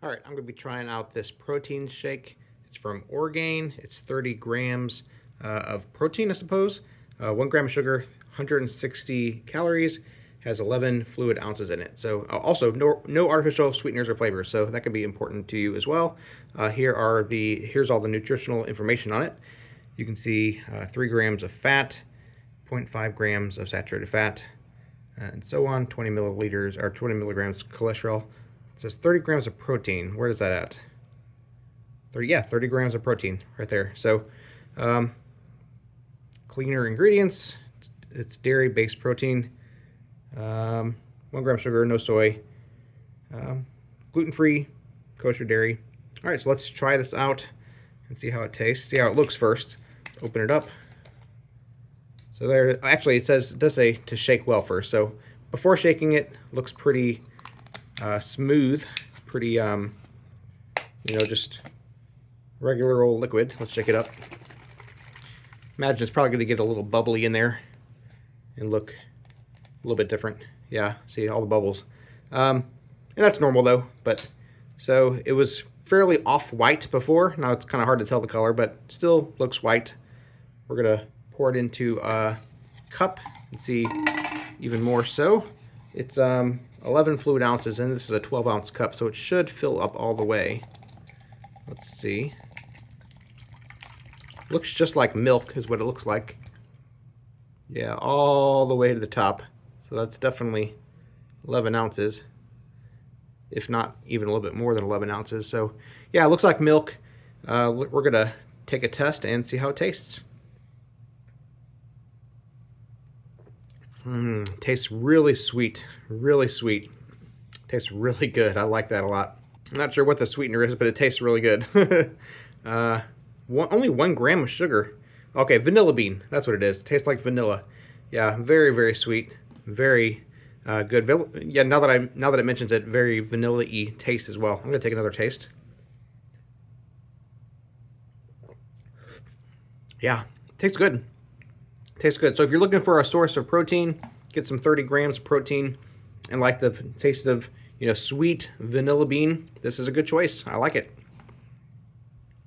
All right, I'm gonna be trying out this protein shake. It's from Orgain. It's 30 grams of protein, I suppose. 1 gram of sugar, 160 calories, has 11 fluid ounces in it. So also no artificial sweeteners or flavors, so that could be important to you as well. Here's all the nutritional information on it. You can see 3 grams of fat, 0.5 grams of saturated fat, and so on, 20 milliliters or 20 milligrams cholesterol. It says 30 grams of protein. Where is that at? 30 grams of protein right there. So cleaner ingredients. It's dairy-based protein. 1 gram sugar, no soy. Gluten-free, kosher dairy. All right, so let's try this out and see how it tastes. See how it looks first. Open it up. So there, actually, it does say to shake well first. So before shaking it, looks pretty smooth, pretty just regular old liquid. Let's shake it up. Imagine it's probably going to get a little bubbly in there and look a little bit different. Yeah, see all the bubbles. And that's normal though. But so it was fairly off-white before. Now it's kind of hard to tell the color, but still looks white. We're gonna pour it into a cup and see even more so. It's 11 fluid ounces, and this is a 12-ounce cup, so it should fill up all the way. Let's see. Looks just like milk is what it looks like. Yeah, all the way to the top. So that's definitely 11 ounces, if not even a little bit more than 11 ounces. So yeah, it looks like milk. We're gonna take a test and see how it tastes. Tastes really sweet, really sweet. Tastes really good. I like that a lot. I'm not sure what the sweetener is, but it tastes really good. Only 1 gram of sugar. Okay, vanilla bean. That's what it is. Tastes like vanilla. Yeah, very, very sweet. Very good. Yeah, now that it mentions it, very vanilla-y taste as well. I'm gonna take another taste. Yeah, tastes good. Tastes good. So if you're looking for a source of protein, get some 30 grams of protein and like the taste of, sweet vanilla bean, this is a good choice. I like it.